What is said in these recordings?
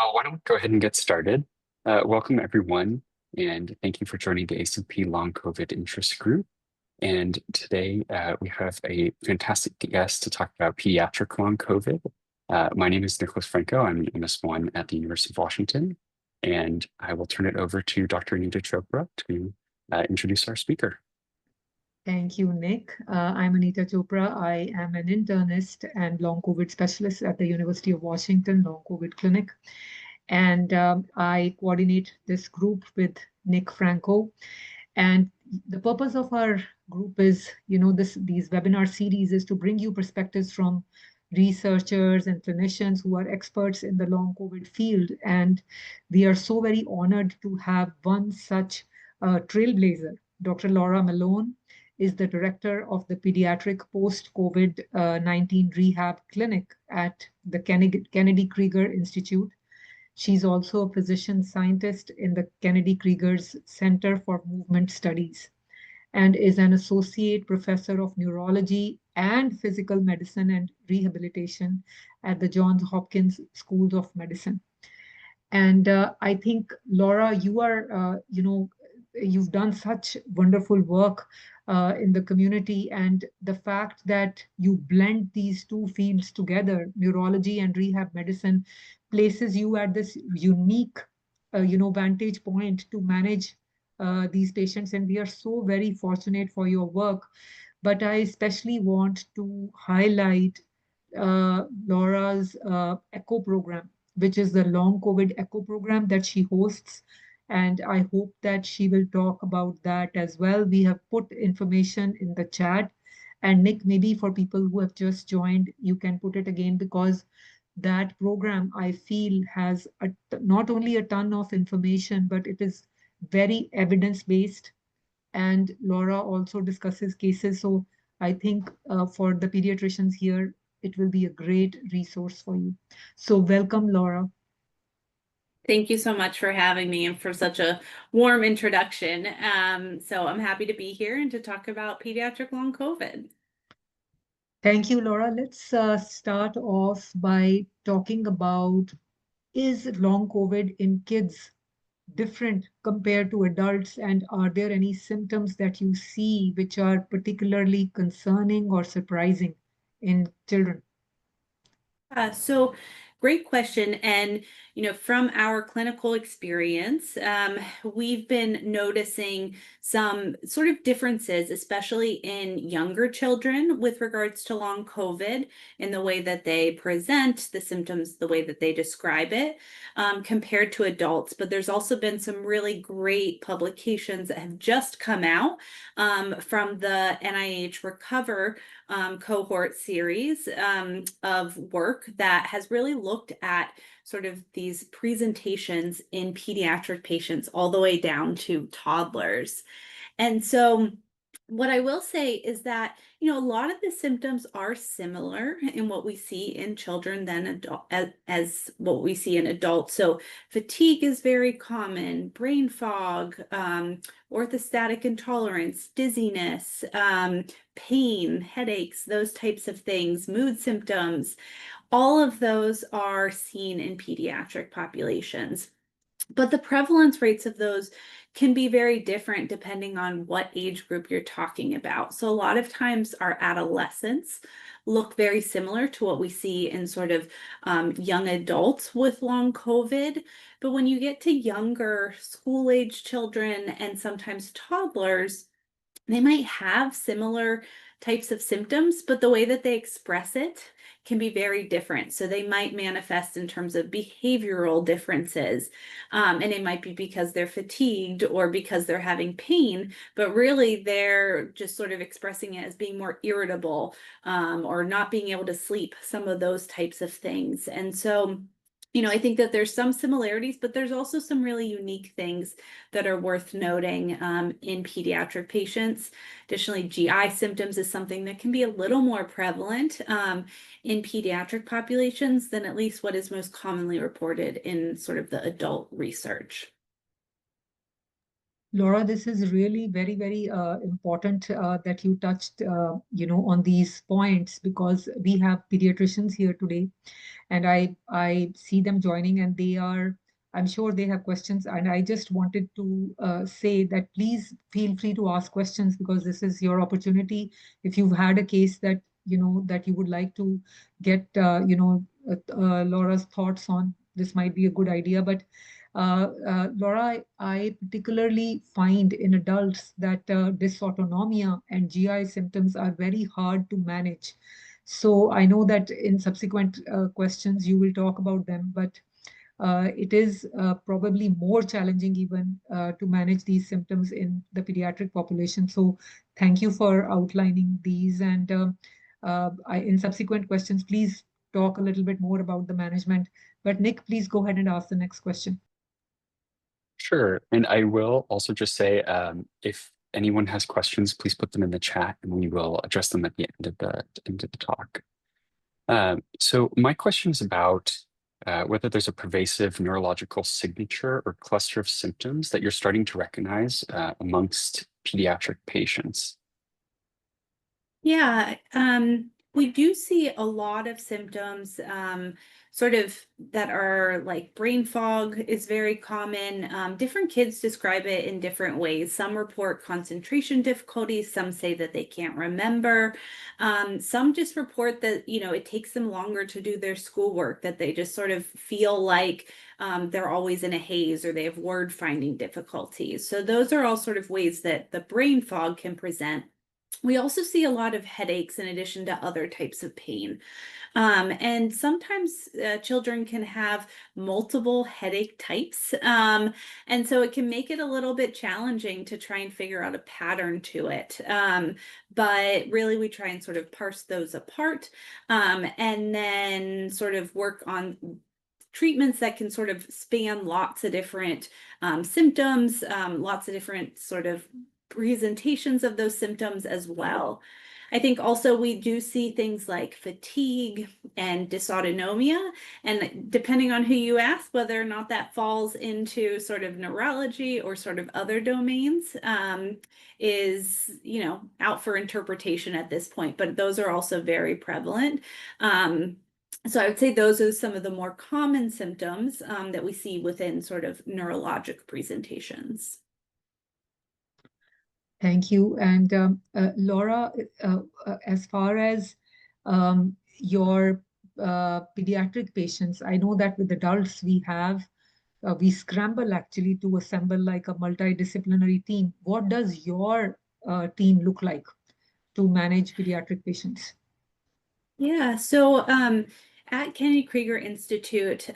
Well, why don't we go ahead and get started? Welcome, everyone, and thank you for joining the ACP Long COVID Interest Group. And today we have a fantastic guest to talk about pediatric long COVID. My name is Nicholas Franco. I'm an MS1 at the University of Washington, and I will turn it over to Dr. Anita Chopra to introduce our speaker. Thank you, Nick. I'm Anita Chopra. I am an internist and long COVID specialist at the University of Washington Long COVID Clinic. And I coordinate this group with Nick Franco. And the purpose of our group is, these webinar series is to bring you perspectives from researchers and clinicians who are experts in the long COVID field. And we are so very honored to have one such trailblazer, Dr. Laura Malone is the director of the Pediatric Post-COVID-19 Rehab Clinic at the Kennedy Krieger Institute. She's also a physician scientist in the Kennedy Krieger's Center for Movement Studies and is an associate professor of neurology and physical medicine and rehabilitation at the Johns Hopkins School of Medicine. And I think, Laura, you are, you've done such wonderful work in the community, and the fact that you blend these two fields together, neurology and rehab medicine, places you at this unique, vantage point to manage these patients. And we are so very fortunate for your work. But I especially want to highlight Laura's ECHO program, which is the long COVID ECHO program that she hosts. And I hope that she will talk about that as well. We have put information in the chat. And Nick, maybe for people who have just joined, you can put it again, because that program, I feel, has not only a ton of information, but it is very evidence-based. And Laura also discusses cases. So I think for the pediatricians here, it will be a great resource for you. So welcome, Laura. Thank you so much for having me and for such a warm introduction. So I'm happy to be here and to talk about pediatric long COVID. Thank you, Laura. Let's start off by talking about, is long COVID in kids different compared to adults? And are there any symptoms that you see which are particularly concerning or surprising in children? So great question. And, from our clinical experience, we've been noticing some sort of differences, especially in younger children with regards to long COVID in the way that they present the symptoms, the way that they describe it, compared to adults. But there's also been some really great publications that have just come out from the NIH Recover cohort series of work that has really looked at sort of these presentations in pediatric patients all the way down to toddlers. And so what I will say is that, a lot of the symptoms are similar in what we see in children than as what we see in adults. So fatigue is very common, brain fog, orthostatic intolerance, dizziness, pain, headaches, those types of things, mood symptoms. All of those are seen in pediatric populations. But the prevalence rates of those can be very different depending on what age group you're talking about. So a lot of times our adolescents look very similar to what we see in sort of young adults with long COVID. But when you get to younger school-age children and sometimes toddlers, they might have similar types of symptoms, but the way that they express it can be very different. So they might manifest in terms of behavioral differences. And it might be because they're fatigued or because they're having pain, but really they're just sort of expressing it as being more irritable or not being able to sleep, some of those types of things. And so I think that there's some similarities, but there's also some really unique things that are worth noting in pediatric patients. Additionally, GI symptoms is something that can be a little more prevalent in pediatric populations than at least what is most commonly reported in sort of the adult research. Laura, this is really very, very important that you touched, on these points, because we have pediatricians here today, and I see them joining, and I'm sure they have questions, and I just wanted to say that please feel free to ask questions, because this is your opportunity. If you've had a case that that you would like to get Laura's thoughts on, this might be a good idea. But Laura, I particularly find in adults that dysautonomia and GI symptoms are very hard to manage. So I know that in subsequent questions you will talk about them, but it is probably more challenging even to manage these symptoms in the pediatric population. So thank you for outlining these. And in subsequent questions, please talk a little bit more about the management. But Nick, please go ahead and ask the next question. Sure. And I will also just say, if anyone has questions, please put them in the chat and we will address them at the end of the talk. So my question is about whether there's a pervasive neurological signature or cluster of symptoms that you're starting to recognize amongst pediatric patients. Yeah, we do see a lot of symptoms, sort of that are like brain fog is very common. Different kids describe it in different ways. Some report concentration difficulties, some say that they can't remember. Some just report that, it takes them longer to do their schoolwork, that they just sort of feel like they're always in a haze, or they have word finding difficulties. So those are all sort of ways that the brain fog can present. We also see a lot of headaches in addition to other types of pain. And sometimes children can have multiple headache types. And so it can make it a little bit challenging to try and figure out a pattern to it. But really, we try and sort of parse those apart, and then sort of work on treatments that can sort of span lots of different symptoms, lots of different sort of presentations of those symptoms as well. I think also we do see things like fatigue and dysautonomia, and depending on who you ask, whether or not that falls into sort of neurology or sort of other domains, is, out for interpretation at this point, but those are also very prevalent. So I would say those are some of the more common symptoms that we see within sort of neurologic presentations. Thank you. And Laura, as far as your pediatric patients, I know that with adults we scramble actually to assemble like a multidisciplinary team. What does your team look like to manage pediatric patients? Yeah, so at Kennedy Krieger Institute,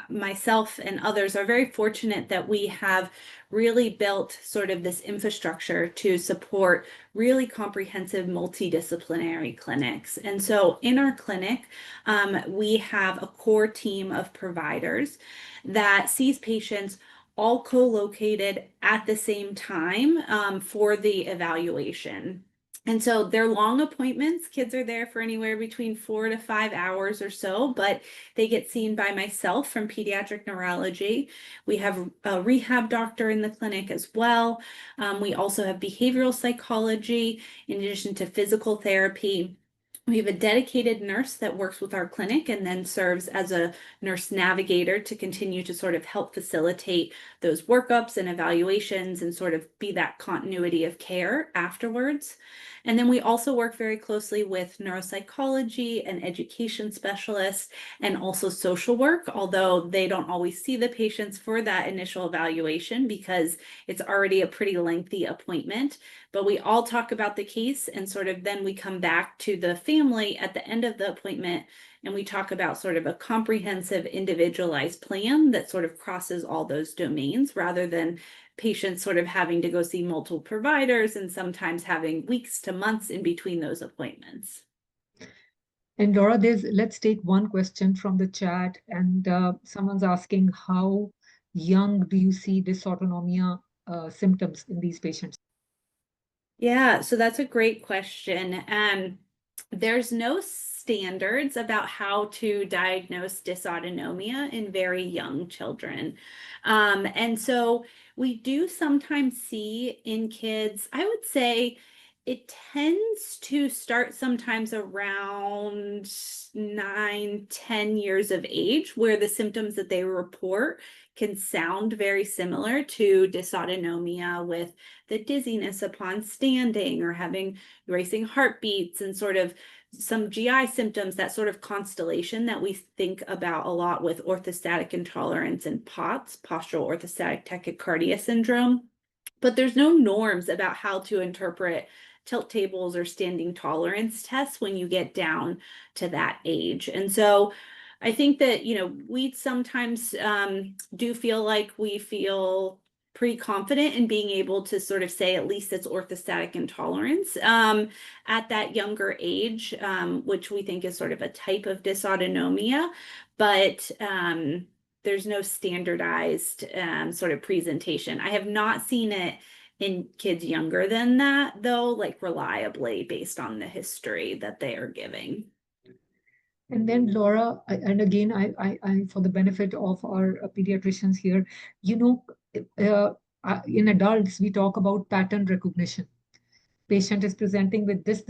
myself and others are very fortunate that we have really built sort of this infrastructure to support really comprehensive multidisciplinary clinics. And so in our clinic, we have a core team of providers that sees patients all co-located at the same time for the evaluation. And so they're long appointments. Kids are there for anywhere between 4 to 5 hours or so, but they get seen by myself from Pediatric Neurology. We have a rehab doctor in the clinic as well. We also have behavioral psychology in addition to physical therapy. We have a dedicated nurse that works with our clinic and then serves as a nurse navigator to continue to sort of help facilitate those workups and evaluations and sort of be that continuity of care afterwards. And then we also work very closely with neuropsychology and education specialists and also social work, although they don't always see the patients for that initial evaluation because it's already a pretty lengthy appointment. But we all talk about the case and sort of then we come back to the family at the end of the appointment and we talk about sort of a comprehensive individualized plan that sort of crosses all those domains rather than patients sort of having to go see multiple providers and sometimes having weeks to months in between those appointments. And Laura, let's take one question from the chat, and someone's asking, how young do you see dysautonomia symptoms in these patients? Yeah, so that's a great question. there's no standards about how to diagnose dysautonomia in very young children. And so we do sometimes see in kids, I would say it tends to start sometimes around 9, 10 years of age, where the symptoms that they report can sound very similar to dysautonomia, with the dizziness upon standing or having racing heartbeats and sort of some GI symptoms, that sort of constellation that we think about a lot with orthostatic intolerance and POTS, postural orthostatic tachycardia syndrome. But there's no norms about how to interpret tilt tables or standing tolerance tests when you get down to that age. And so I think that, we sometimes do feel like we feel pretty confident in being able to sort of say at least it's orthostatic intolerance at that younger age, which we think is sort of a type of dysautonomia. But there's no standardized sort of presentation. I have not seen it in kids younger than that, though, like reliably based on the history that they are giving. And then Laura, and again, I for the benefit of our pediatricians here, in adults, we talk about pattern recognition. Patient is presenting with these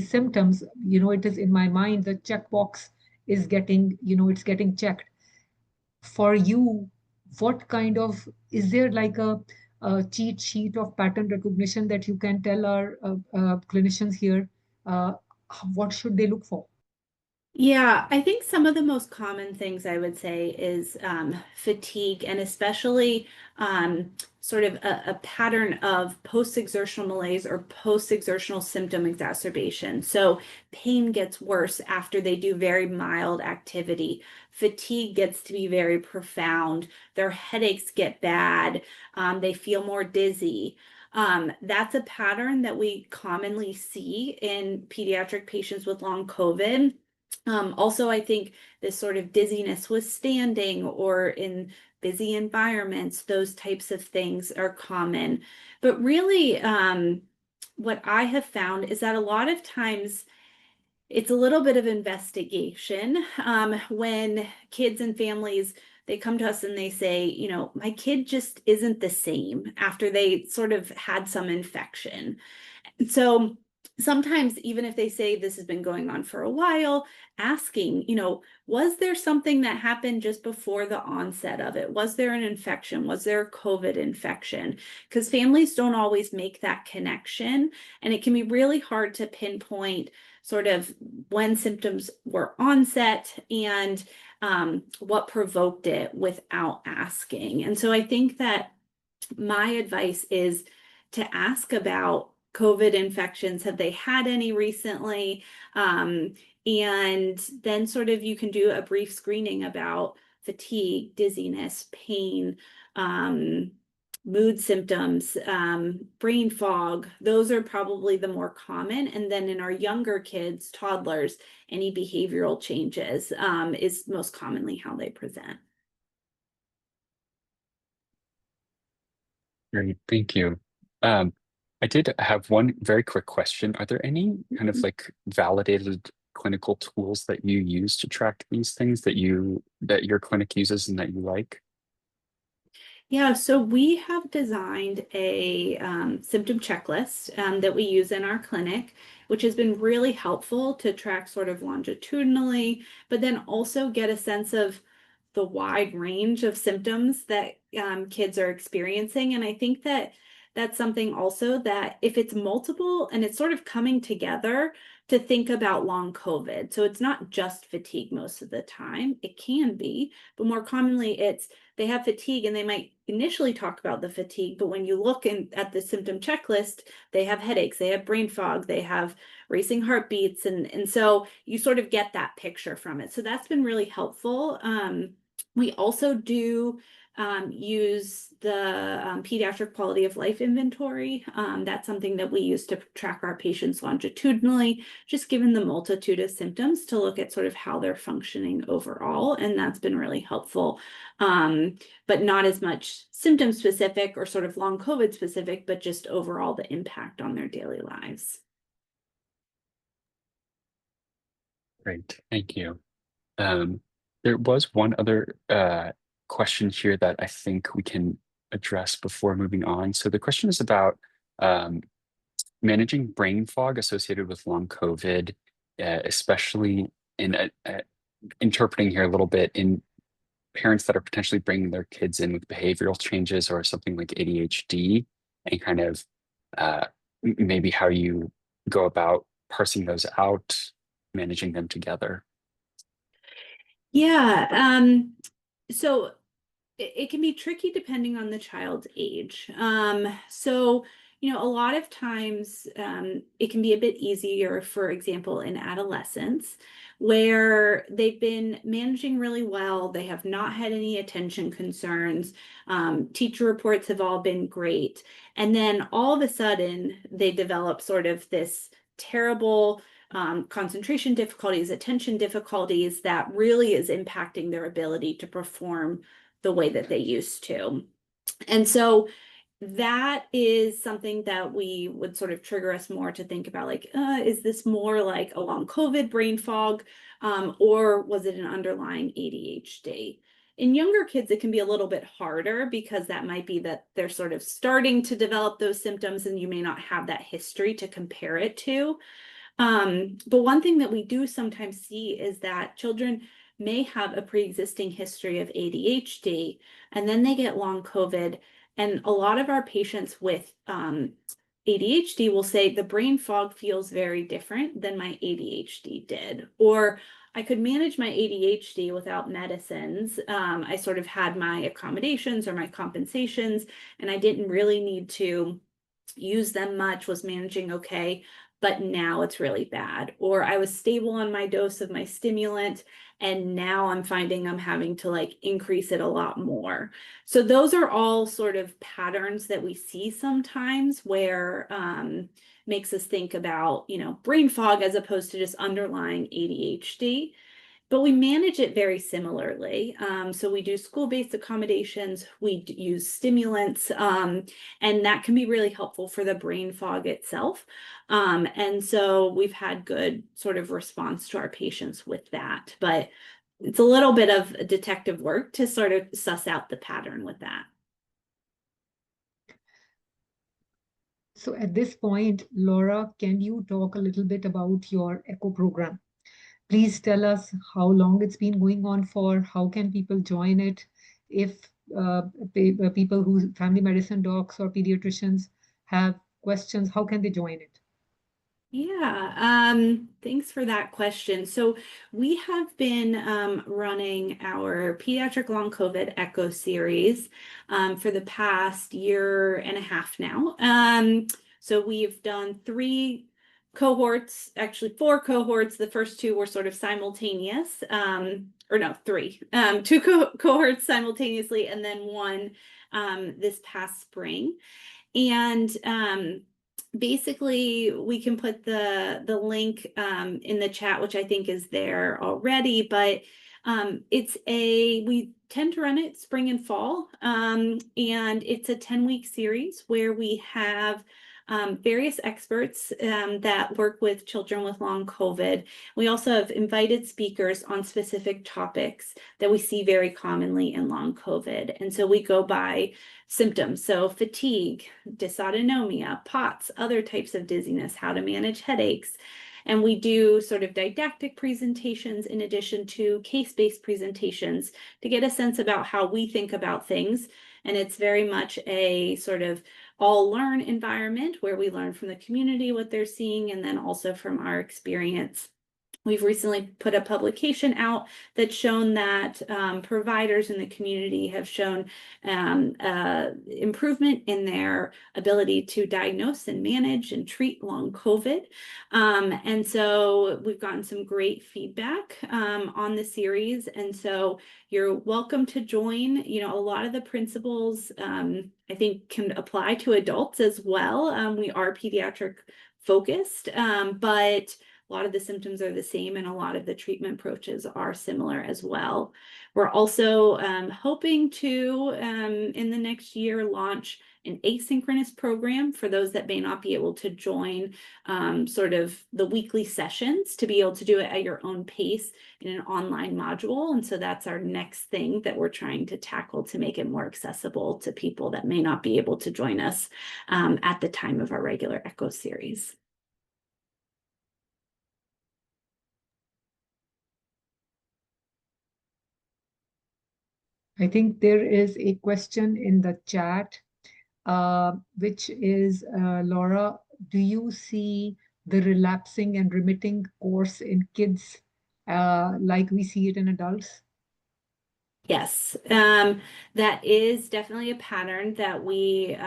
symptoms. It is in my mind, the checkbox is getting, it's getting checked. For you, what kind of, is there like a cheat sheet of pattern recognition that you can tell our clinicians here? What should they look for? Yeah, I think some of the most common things I would say is fatigue, and especially sort of a pattern of post-exertional malaise or post-exertional symptom exacerbation. So pain gets worse after they do very mild activity. Fatigue gets to be very profound. Their headaches get bad. They feel more dizzy. That's a pattern that we commonly see in pediatric patients with long COVID. Also, I think this sort of dizziness with standing or in busy environments, those types of things are common. But really, what I have found is that a lot of times it's a little bit of investigation when kids and families, they come to us and they say, my kid just isn't the same after they sort of had some infection. So sometimes, even if they say this has been going on for a while, asking, was there something that happened just before the onset of it? Was there an infection? Was there a COVID infection? Because families don't always make that connection, and it can be really hard to pinpoint sort of when symptoms were onset and what provoked it without asking. And so I think that my advice is to ask about COVID infections. Have they had any recently? And then sort of you can do a brief screening about fatigue, dizziness, pain, mood symptoms, brain fog. Those are probably the more common. And then in our younger kids, toddlers, any behavioral changes is most commonly how they present. Great, thank you. I did have one very quick question. Are there any kind of like validated clinical tools that you use to track these things that your clinic uses and that you like? Yeah, so we have designed a symptom checklist that we use in our clinic, which has been really helpful to track sort of longitudinally, but then also get a sense of the wide range of symptoms that kids are experiencing. And I think that that's something also that if it's multiple and it's sort of coming together, to think about long COVID. So it's not just fatigue most of the time. It can be, but more commonly it's they have fatigue and they might initially talk about the fatigue, but when you look at the symptom checklist, they have headaches, they have brain fog, they have racing heartbeats. And so you sort of get that picture from it. So that's been really helpful. We also do use the Pediatric Quality of Life Inventory. That's something that we use to track our patients longitudinally, just given the multitude of symptoms to look at sort of how they're functioning overall. And that's been really helpful, but not as much symptom specific or sort of long COVID specific, but just overall the impact on their daily lives. Great, thank you. Um, there was one other question here that I think we can address before moving on. So the question is about um, managing brain fog associated with long COVID, especially in interpreting here a little bit in parents that are potentially bringing their kids in with behavioral changes or something like ADHD, and kind of maybe how you go about parsing those out, managing them together. Yeah. So it can be tricky depending on the child's age. So, a lot of times it can be a bit easier, for example, in adolescents, where they've been managing really well. They have not had any attention concerns. Teacher reports have all been great. And then all of a sudden, they develop sort of this terrible concentration difficulties, attention difficulties that really is impacting their ability to perform the way that they used to. And so that is something that we would sort of trigger us more to think about, like, is this more like a long COVID brain fog, or was it an underlying ADHD? In younger kids, it can be a little bit harder because that might be that they're sort of starting to develop those symptoms and you may not have that history to compare it to. But one thing that we do sometimes see is that children may have a pre-existing history of ADHD, and then they get long COVID. And a lot of our patients with ADHD will say the brain fog feels very different than my ADHD did, or I could manage my ADHD without medicines. I sort of had my accommodations or my compensations, and I didn't really need to use them much, was managing okay, but now it's really bad. Or I was stable on my dose of my stimulant, and now I'm finding I'm having to like increase it a lot more. So those are all sort of patterns that we see sometimes where makes us think about, brain fog as opposed to just underlying ADHD. But we manage it very similarly. So we do school-based accommodations, we use stimulants, and that can be really helpful for the brain fog itself. And so we've had good sort of response to our patients with that. But it's a little bit of detective work to sort of suss out the pattern with that. So at this point, Laura, can you talk a little bit about your ECHO program? Please tell us how long it's been going on for, how can people join it? If people who family medicine docs or pediatricians have questions, how can they join it? Yeah, thanks for that question. So we have been running our pediatric long COVID echo series for the past year and a half now. So we've done 3 cohorts, actually 4 cohorts. The first 2 were sort of simultaneous, or no, 3, 2 cohorts simultaneously, and then 1 this past spring. And basically, we can put the link in the chat, which I think is there already, but we tend to run it spring and fall, and it's a 10-week series where we have various experts that work with children with long COVID. We also have invited speakers on specific topics that we see very commonly in long COVID. And so we go by symptoms. So fatigue, dysautonomia, POTS, other types of dizziness, how to manage headaches. And we do sort of didactic presentations in addition to case-based presentations to get a sense about how we think about things. And it's very much a sort of all learn environment where we learn from the community what they're seeing and then also from our experience. We've recently put a publication out that's shown that providers in the community have shown improvement in their ability to diagnose and manage and treat long COVID. And so we've gotten some great feedback on the series. And so you're welcome to join. A lot of the principles I think can apply to adults as well. We are pediatric focused, but A lot of the symptoms are the same, and a lot of the treatment approaches are similar as well. We're also hoping to, in the next year, launch an asynchronous program for those that may not be able to join sort of the weekly sessions, to be able to do it at your own pace in an online module. And so that's our next thing that we're trying to tackle to make it more accessible to people that may not be able to join us at the time of our regular Echo series. I think there is a question in the chat, which is, Laura, do you see the relapsing and remitting course in kids like we see it in adults? Yes, that is definitely a pattern that we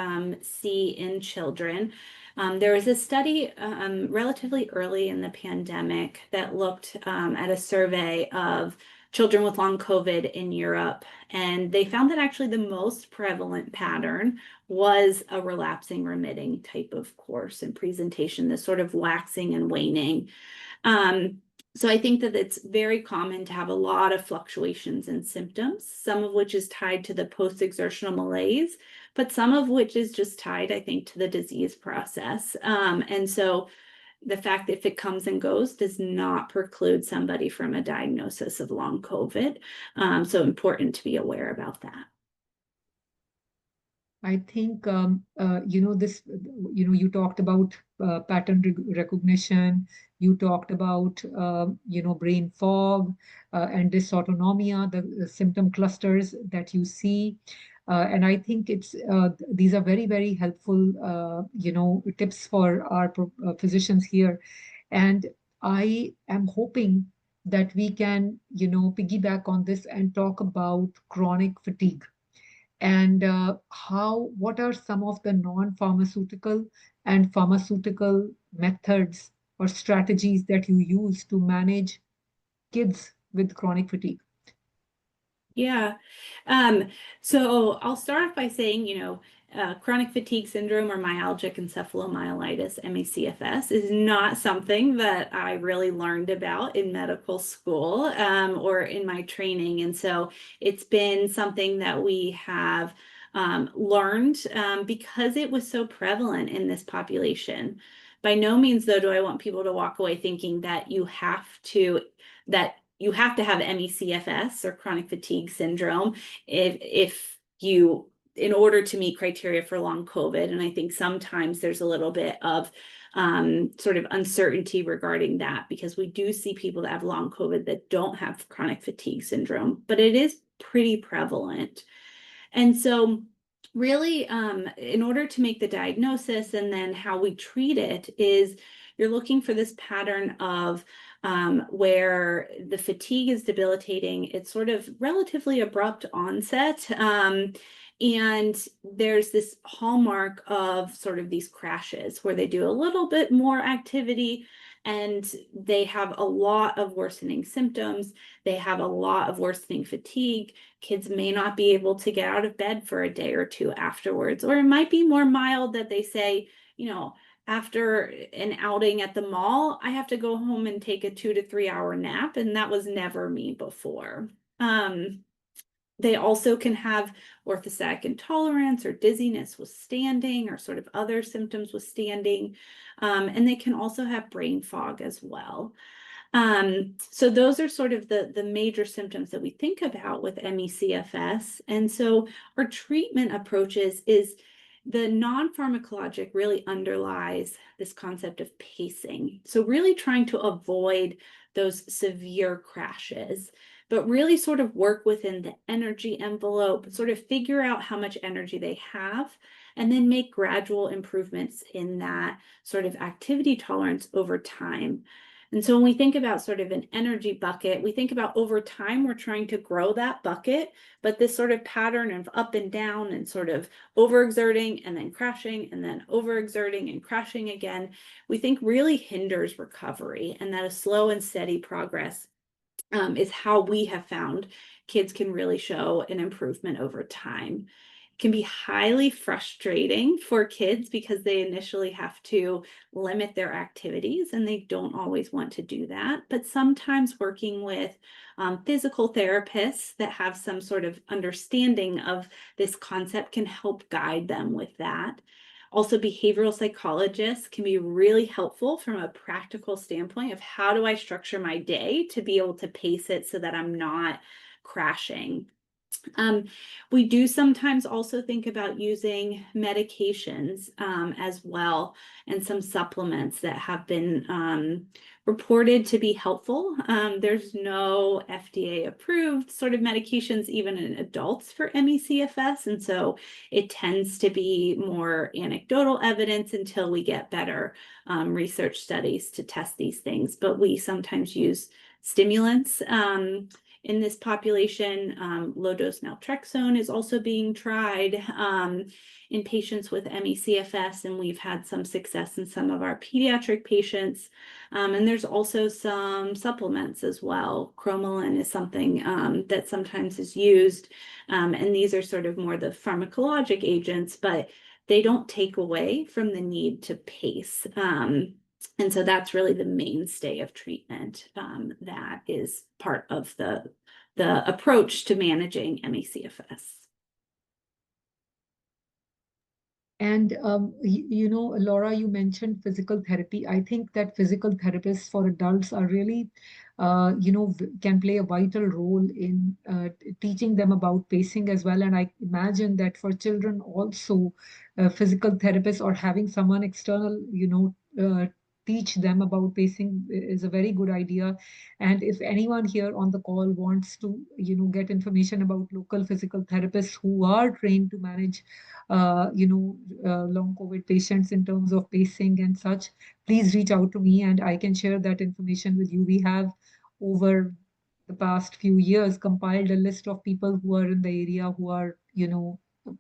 see in children. There was a study relatively early in the pandemic that looked at a survey of children with long COVID in Europe, and they found that actually the most prevalent pattern was a relapsing remitting type of course and presentation, this sort of waxing and waning. So I think that it's very common to have a lot of fluctuations in symptoms, some of which is tied to the post-exertional malaise, but some of which is just tied, I think, to the disease process. And so the fact that if it comes and goes does not preclude somebody from a diagnosis of long COVID. So important to be aware about that. I think, you talked about pattern recognition. You talked about, brain fog and dysautonomia, the symptom clusters that you see. And I think these are very, very helpful, tips for our physicians here. And I am hoping that we can, piggyback on this and talk about chronic fatigue. And what are some of the non-pharmaceutical and pharmaceutical methods or strategies that you use to manage kids with chronic fatigue? Yeah. So I'll start off by saying, chronic fatigue syndrome or myalgic encephalomyelitis, ME/CFS, is not something that I really learned about in medical school or in my training. And so it's been something that we have learned because it was so prevalent in this population. By no means, though, do I want people to walk away thinking that you have to have ME/CFS or chronic fatigue syndrome if you, in order to meet criteria for long COVID. And I think sometimes there's a little bit of sort of uncertainty regarding that, because we do see people that have long COVID that don't have chronic fatigue syndrome, but it is pretty prevalent. And so really, in order to make the diagnosis and then how we treat it, is you're looking for this pattern of where the fatigue is debilitating. It's sort of relatively abrupt onset. And there's this hallmark of sort of these crashes where they do a little bit more activity and they have a lot of worsening symptoms. They have a lot of worsening fatigue. Kids may not be able to get out of bed for a day or two afterwards, or it might be more mild that they say, after an outing at the mall, I have to go home and take a 2 to 3 hour nap. And that was never me before. They also can have orthostatic intolerance or dizziness with standing, or sort of other symptoms with standing. And they can also have brain fog as well. So those are sort of the major symptoms that we think about with ME/CFS. And so our treatment approaches is the non-pharmacologic really underlies this concept of pacing. So really trying to avoid those severe crashes, but really sort of work within the energy envelope, sort of figure out how much energy they have, and then make gradual improvements in that sort of activity tolerance over time. And so when we think about sort of an energy bucket, we think about over time, we're trying to grow that bucket, but this sort of pattern of up and down and sort of overexerting and then crashing and then overexerting and crashing again, we think really hinders recovery, and that a slow and steady progress is how we have found kids can really show an improvement over time. can be highly frustrating for kids because they initially have to limit their activities and they don't always want to do that. But sometimes working with physical therapists that have some sort of understanding of this concept can help guide them with that. Also, behavioral psychologists can be really helpful from a practical standpoint of how do I structure my day to be able to pace it so that I'm not crashing. We do sometimes also think about using medications as well, and some supplements that have been reported to be helpful. There's no FDA approved sort of medications even in adults for ME/CFS, and so it tends to be more anecdotal evidence until we get better research studies to test these things. But we sometimes use stimulants. In this population, low-dose naltrexone is also being tried in patients with ME/CFS, and we've had some success in some of our pediatric patients. And there's also some supplements as well. Cromolyn is something that sometimes is used, and these are sort of more the pharmacologic agents, but they don't take away from the need to pace. And so that's really the mainstay of treatment that is part of the approach to managing ME/CFS. And, Laura, you mentioned physical therapy. I think that physical therapists for adults are really, can play a vital role in teaching them about pacing as well. And I imagine that for children also, physical therapists or having someone external, teach them about pacing is a very good idea. And if anyone here on the call wants to, get information about local physical therapists who are trained to manage long COVID patients in terms of pacing and such, please reach out to me and I can share that information with you. We have, over the past few years, compiled a list of people who are in the area who are,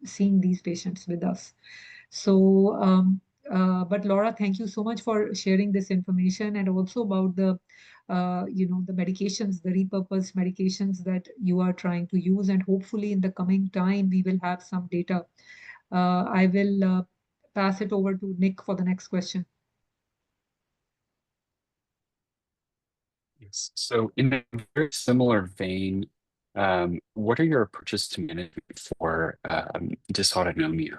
seeing these patients with us. So, but Laura, thank you so much for sharing this information, and also about the the medications, the repurposed medications that you are trying to use. And hopefully in the coming time, we will have some data. I will pass it over to Nick for the next question. Yes. So in a very similar vein, what are your approaches to management for dysautonomia?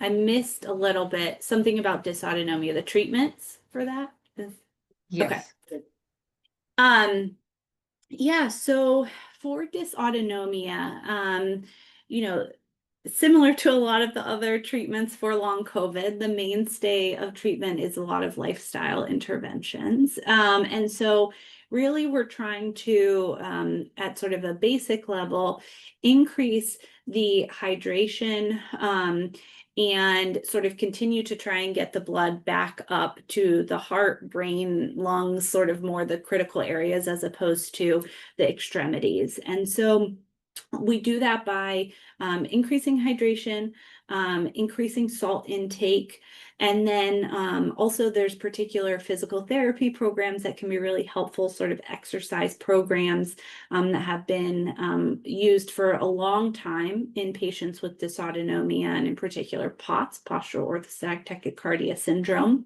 I missed a little bit, something about dysautonomia, the treatments for that? Yes. Okay. Yeah, so for dysautonomia, similar to a lot of the other treatments for long COVID, the mainstay of treatment is a lot of lifestyle interventions. And so really we're trying to, at sort of a basic level, increase the hydration and sort of continue to try and get the blood back up to the heart, brain, lungs, sort of more the critical areas as opposed to the extremities. And so we do that by increasing hydration, increasing salt intake, and then also there's particular physical therapy programs that can be really helpful, sort of exercise programs that have been used for a long time in patients with dysautonomia, and in particular POTS, postural orthostatic tachycardia syndrome.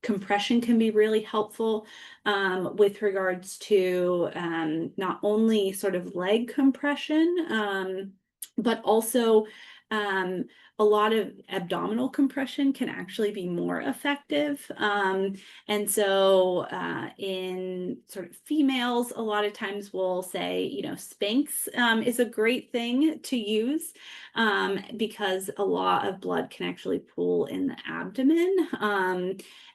Compression can be really helpful with regards to not only sort of leg compression, but also a lot of abdominal compression can actually be more effective. And so in sort of females, a lot of times we'll say, Spanx is a great thing to use because a lot of blood can actually pool in the abdomen.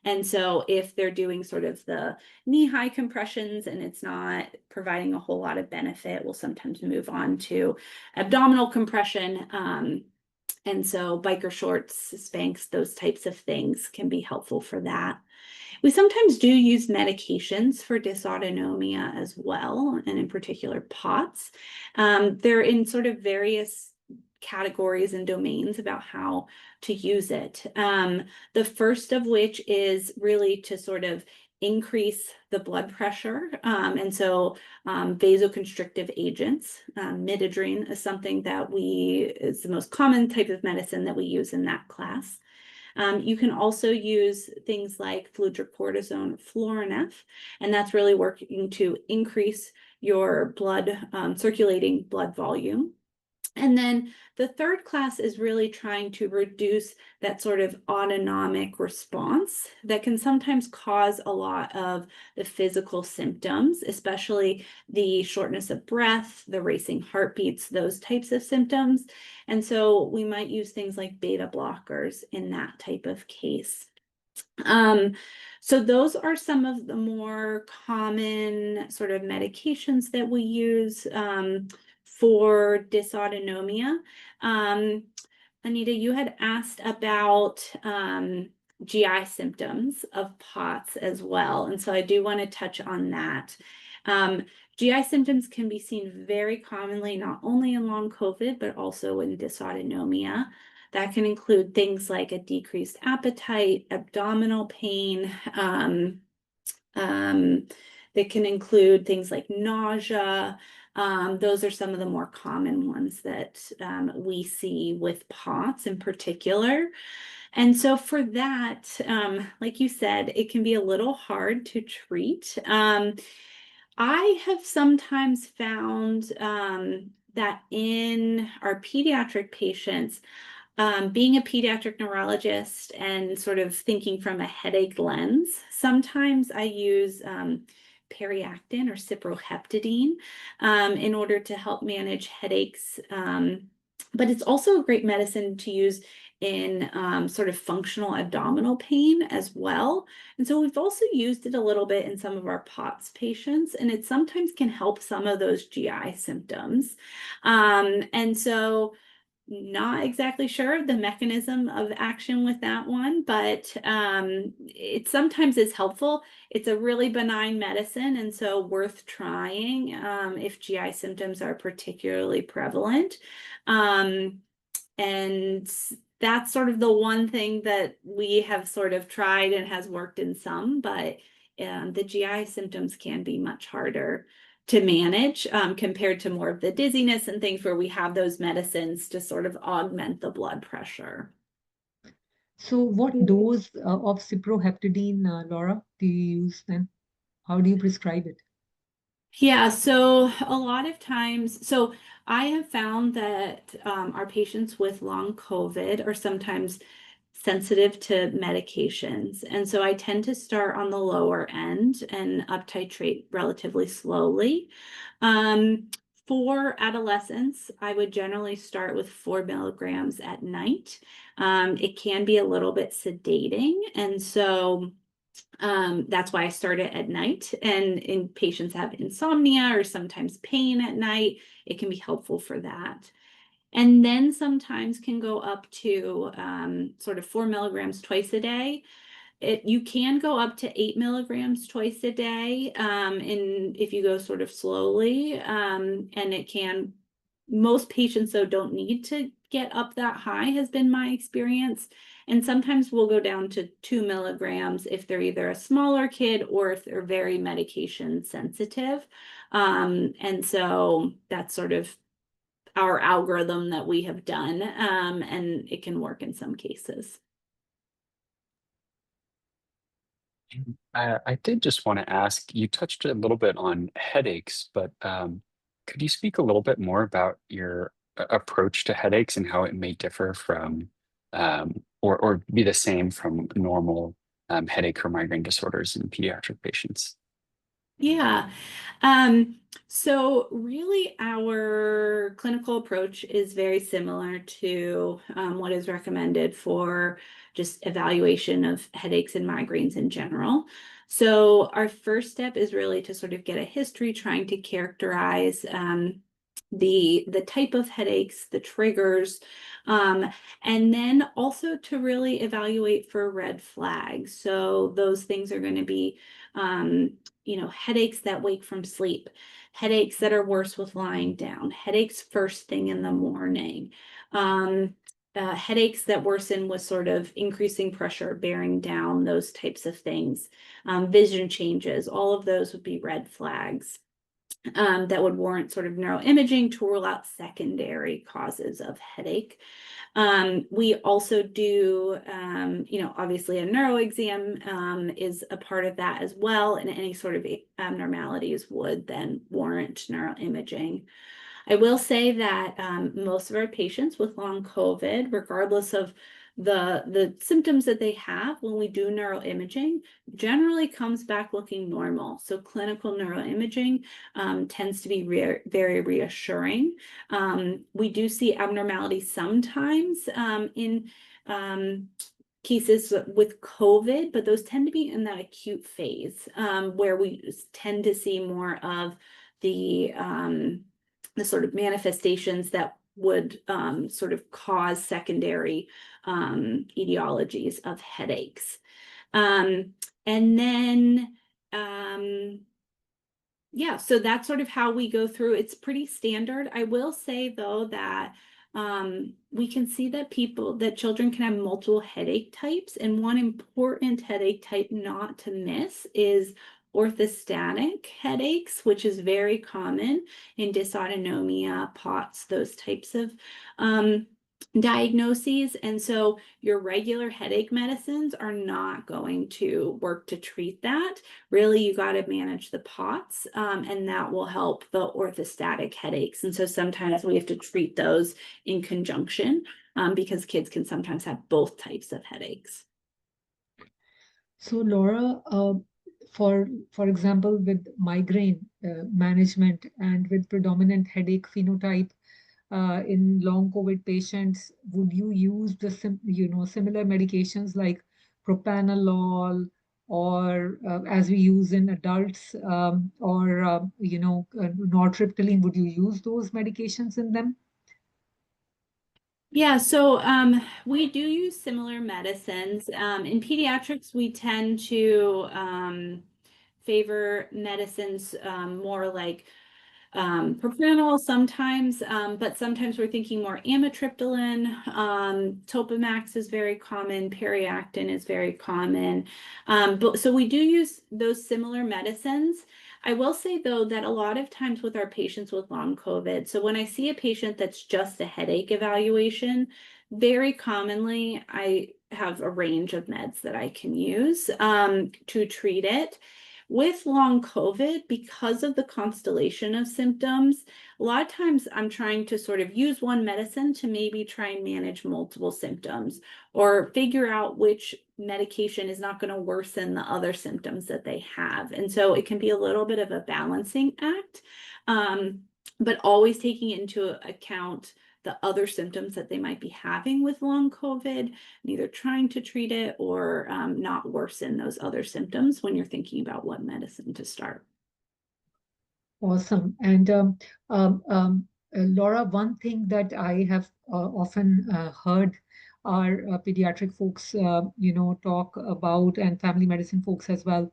And so if they're doing sort of the knee-high compressions and it's not providing a whole lot of benefit, we'll sometimes move on to abdominal compression. And so biker shorts, Spanx, those types of things can be helpful for that. We sometimes do use medications for dysautonomia as well, and in particular POTS. They're in sort of various categories and domains about how to use it. The first of which is really to sort of increase the blood pressure. And so vasoconstrictive agents, midodrine is something that is the most common type of medicine that we use in that class. You can also use things like fludrocortisone, Florinef, and that's really working to increase your blood, circulating blood volume. And then the third class is really trying to reduce that sort of autonomic response that can sometimes cause a lot of the physical symptoms, especially the shortness of breath, the racing heartbeats, those types of symptoms. And so we might use things like beta blockers in that type of case. So those are some of the more common sort of medications that we use for dysautonomia. Anita, you had asked about GI symptoms of POTS as well. And so I do want to touch on that. GI symptoms can be seen very commonly, not only in long COVID, but also in dysautonomia. That can include things like a decreased appetite, abdominal pain. That can include things like nausea. Those are some of the more common ones that we see with POTS in particular. And so for that, like you said, it can be a little hard to treat. I have sometimes found that in our pediatric patients, being a pediatric neurologist and sort of thinking from a headache lens, sometimes I use periactin or cyproheptadine in order to help manage headaches. But it's also a great medicine to use in sort of functional abdominal pain as well. And so we've also used it a little bit in some of our POTS patients, and it sometimes can help some of those GI symptoms. And so not exactly sure of the mechanism of action with that one, but it sometimes is helpful. It's a really benign medicine, and so worth trying if GI symptoms are particularly prevalent. And that's sort of the one thing that we have sort of tried and has worked in some, but the GI symptoms can be much harder to manage compared to more of the dizziness and things where we have those medicines to sort of augment the blood pressure. So what dose of cyproheptadine, Laura, do you use then? How do you prescribe it? Yeah, so a lot of times, so I have found that our patients with long COVID are sometimes sensitive to medications. And so I tend to start on the lower end and up titrate relatively slowly. For adolescents, I would generally start with 4 milligrams at night. It can be a little bit sedating. And so that's why I start it at night. And in patients have insomnia or sometimes pain at night, it can be helpful for that. And then sometimes can go up to sort of 4 milligrams twice a day. You can go up to 8 milligrams twice a day if you go sort of slowly. And it can, most patients though don't need to get up that high, has been my experience. And sometimes we'll go down to 2 milligrams if they're either a smaller kid or if they're very medication sensitive. And so that's sort of our algorithm that we have done, and it can work in some cases. I did just want to ask, you touched a little bit on headaches, but could you speak a little bit more about your approach to headaches and how it may differ from or be the same from normal headache or migraine disorders in pediatric patients? Yeah. So really our clinical approach is very similar to what is recommended for just evaluation of headaches and migraines in general. So our first step is really to sort of get a history, trying to characterize the type of headaches, the triggers, and then also to really evaluate for red flags. So those things are going to be headaches that wake from sleep, headaches that are worse with lying down, headaches first thing in the morning, headaches that worsen with sort of increasing pressure, bearing down, those types of things. Vision changes, all of those would be red flags that would warrant sort of neuroimaging to rule out secondary causes of headache. We also do, obviously a neuro exam is a part of that as well, and any sort of abnormalities would then warrant neuroimaging. I will say that most of our patients with long COVID, regardless of the symptoms that they have, when we do neuroimaging, generally comes back looking normal. So clinical neuroimaging tends to be very reassuring. We do see abnormalities sometimes in cases with COVID, but those tend to be in that acute phase where we tend to see more of the sort of manifestations that would sort of cause secondary etiologies of headaches. And then, yeah, so that's sort of how we go through. It's pretty standard. I will say, though, that we can see that children can have multiple headache types. And one important headache type not to miss is orthostatic headaches, which is very common in dysautonomia, POTS, those types of diagnoses. And so your regular headache medicines are not going to work to treat that. Really, you got to manage the POTS, and that will help the orthostatic headaches. And so sometimes we have to treat those in conjunction because kids can sometimes have both types of headaches. So Laura, for example, with migraine management and with predominant headache phenotype in long COVID patients, would you use the similar medications like propranolol, or as we use in adults, or nortriptyline? Would you use those medications in them? Yeah, so we do use similar medicines. In pediatrics, we tend to favor medicines more like propranolol sometimes, but sometimes we're thinking more amitriptyline. Topamax is very common. Periactin is very common. So we do use those similar medicines. I will say, though, that a lot of times with our patients with long COVID, so when I see a patient that's just a headache evaluation, very commonly I have a range of meds that I can use to treat it. With long COVID, because of the constellation of symptoms, a lot of times I'm trying to sort of use one medicine to maybe try and manage multiple symptoms or figure out which medication is not going to worsen the other symptoms that they have. And so it can be a little bit of a balancing act, but always taking into account the other symptoms that they might be having with long COVID, and either trying to treat it or not worsen those other symptoms when you're thinking about what medicine to start. Awesome. And Laura, one thing that I have often heard our pediatric folks, talk about, and family medicine folks as well,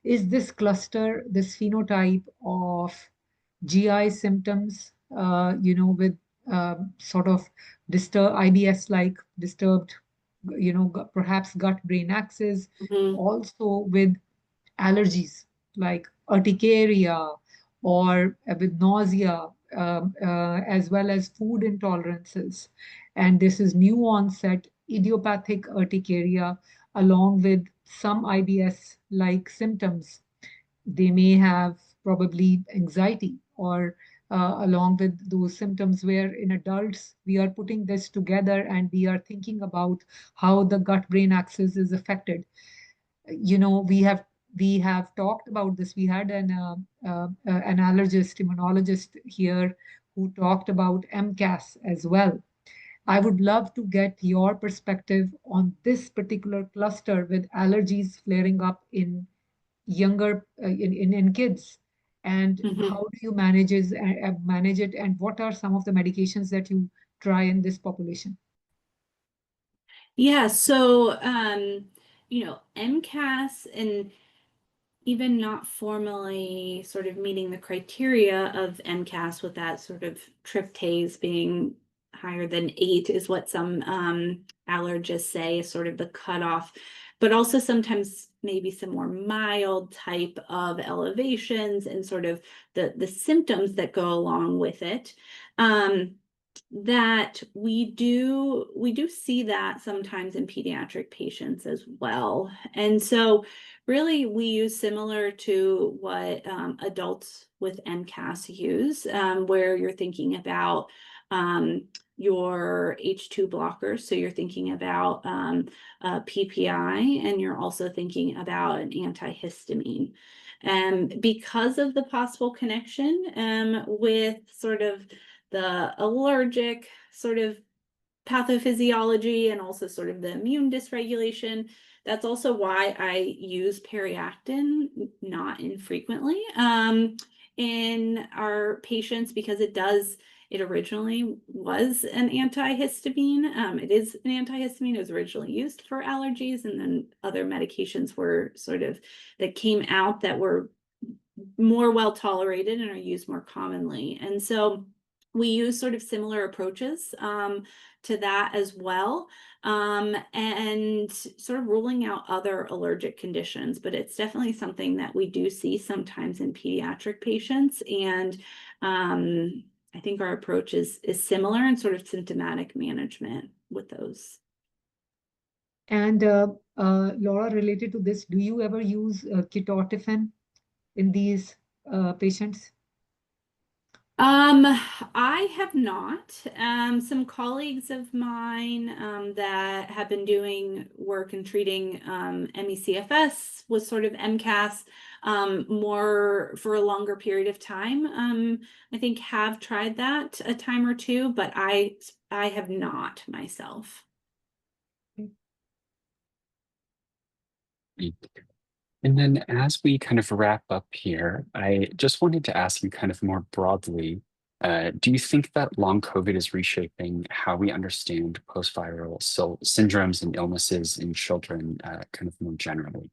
is this cluster, this phenotype of GI symptoms, with sort of IBS-like disturbed, perhaps gut-brain axis, also with allergies like urticaria, or with nausea, as well as food intolerances. And this is new onset idiopathic urticaria along with some IBS-like symptoms. They may have probably anxiety, or along with those symptoms, where in adults we are putting this together and we are thinking about how the gut-brain axis is affected. We have talked about this. We had an allergist, immunologist here who talked about MCAS as well. I would love to get your perspective on this particular cluster with allergies flaring up in younger in kids, and how do you manage it, and what are some of the medications that you try in this population? Yeah, so MCAS, and even not formally sort of meeting the criteria of MCAS with that sort of tryptase being higher than 8 is what some allergists say is sort of the cutoff, but also sometimes maybe some more mild type of elevations and sort of the symptoms that go along with it. That we do see that sometimes in pediatric patients as well. And so really we use similar to what adults with MCAS use, where you're thinking about your H2 blockers. So you're thinking about PPI, and you're also thinking about an antihistamine. Because of the possible connection with sort of the allergic sort of pathophysiology and also sort of the immune dysregulation, that's also why I use periactin not infrequently in our patients, because it originally was an antihistamine. It is an antihistamine. It was originally used for allergies, and then other medications were sort of that came out that were more well tolerated and are used more commonly. And so we use sort of similar approaches to that as well, and sort of ruling out other allergic conditions. But it's definitely something that we do see sometimes in pediatric patients. And I think our approach is similar in sort of symptomatic management with those. And Laura, related to this, do you ever use ketotifen in these patients? I have not. Some colleagues of mine that have been doing work and treating ME/CFS with sort of MCAS more for a longer period of time, I think have tried that a time or two, but I have not myself. And then as we kind of wrap up here, I just wanted to ask you kind of more broadly, do you think that long COVID is reshaping how we understand post-viral syndromes and illnesses in children kind of more generally?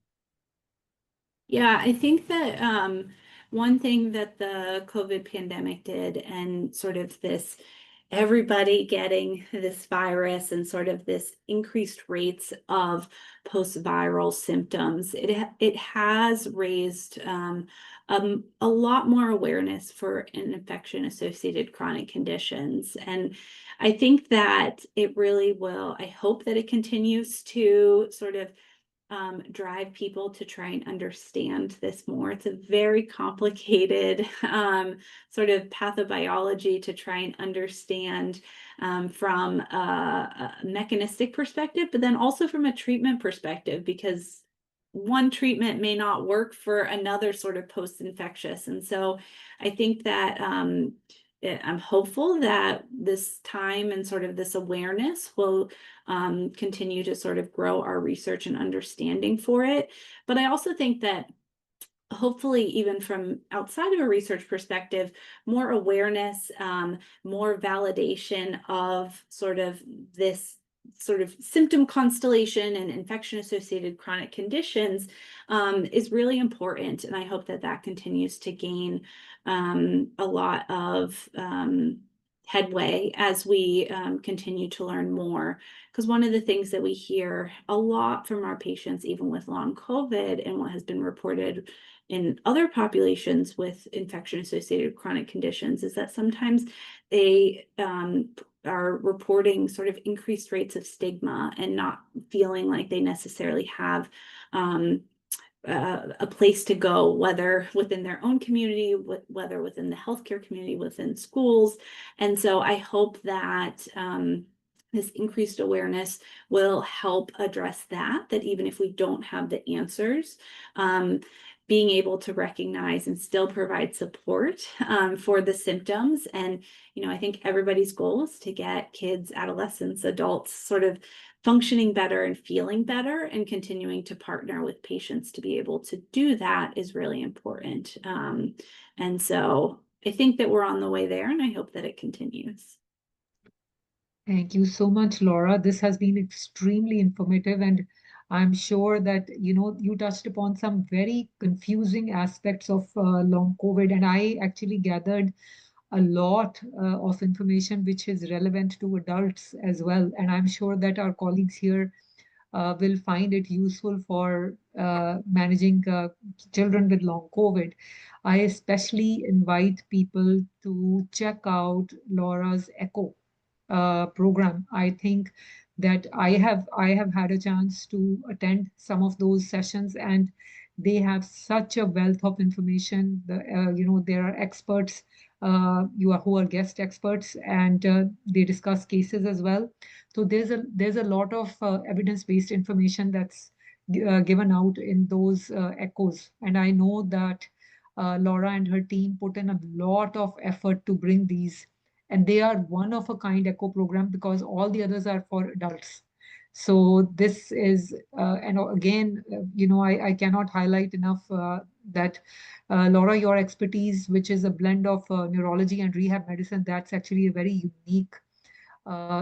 Yeah, I think that one thing that the COVID pandemic did, and sort of this everybody getting this virus and sort of this increased rates of post-viral symptoms, it has raised a lot more awareness for an infection-associated chronic conditions. And I think that it really will, I hope that it continues to sort of drive people to try and understand this more. It's a very complicated sort of pathobiology to try and understand from a mechanistic perspective, but then also from a treatment perspective, because one treatment may not work for another sort of post-infectious. And so I think that I'm hopeful that this time and sort of this awareness will continue to sort of grow our research and understanding for it. But I also think that hopefully, even from outside of a research perspective, more awareness, more validation of sort of this sort of symptom constellation and infection-associated chronic conditions is really important. And I hope that that continues to gain a lot of headway as we continue to learn more. Because one of the things that we hear a lot from our patients, even with long COVID, and what has been reported in other populations with infection-associated chronic conditions, is that sometimes they are reporting sort of increased rates of stigma and not feeling like they necessarily have a place to go, whether within their own community, whether within the healthcare community, within schools. And so I hope that this increased awareness will help address that even if we don't have the answers, being able to recognize and still provide support for the symptoms. And, you know, I think everybody's goal is to get kids, adolescents, adults sort of functioning better and feeling better, and continuing to partner with patients to be able to do that is really important. And so I think that we're on the way there, and I hope that it continues. Thank you so much, Laura. This has been extremely informative, and I'm sure that, you know, you touched upon some very confusing aspects of long COVID, and I actually gathered a lot of information which is relevant to adults as well. And I'm sure that our colleagues here will find it useful for managing children with long COVID. I especially invite people to check out Laura's ECHO program. I think that I have had a chance to attend some of those sessions, and they have such a wealth of information. There are experts who are guest experts, and they discuss cases as well. So there's a lot of evidence-based information that's given out in those echoes, and I know that Laura and her team put in a lot of effort to bring these, and they are one of a kind echo program because all the others are for adults. So this is, and again, I cannot highlight enough that Laura, your expertise, which is a blend of neurology and rehab medicine, that's actually a very unique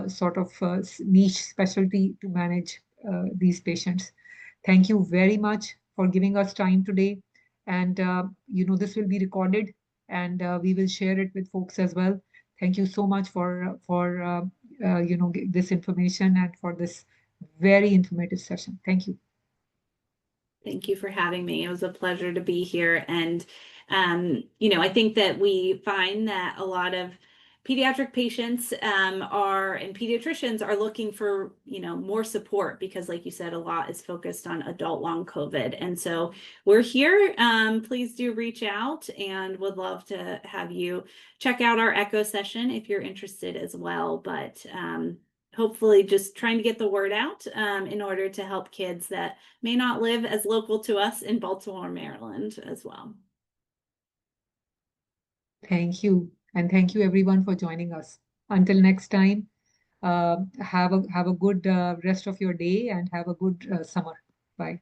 sort of niche specialty to manage these patients. Thank you very much for giving us time today. And, this will be recorded, and we will share it with folks as well. Thank you so much for this information and for this very informative session. Thank you. Thank you for having me. It was a pleasure to be here. And, I think that we find that a lot of pediatric patients and pediatricians are looking for, more support because, like you said, a lot is focused on adult long COVID. And so we're here. Please do reach out, and would love to have you check out our ECHO session if you're interested as well. But hopefully just trying to get the word out in order to help kids that may not live as local to us in Baltimore, Maryland as well. Thank you. And thank you everyone for joining us. Until next time, have a good rest of your day and have a good summer. Bye.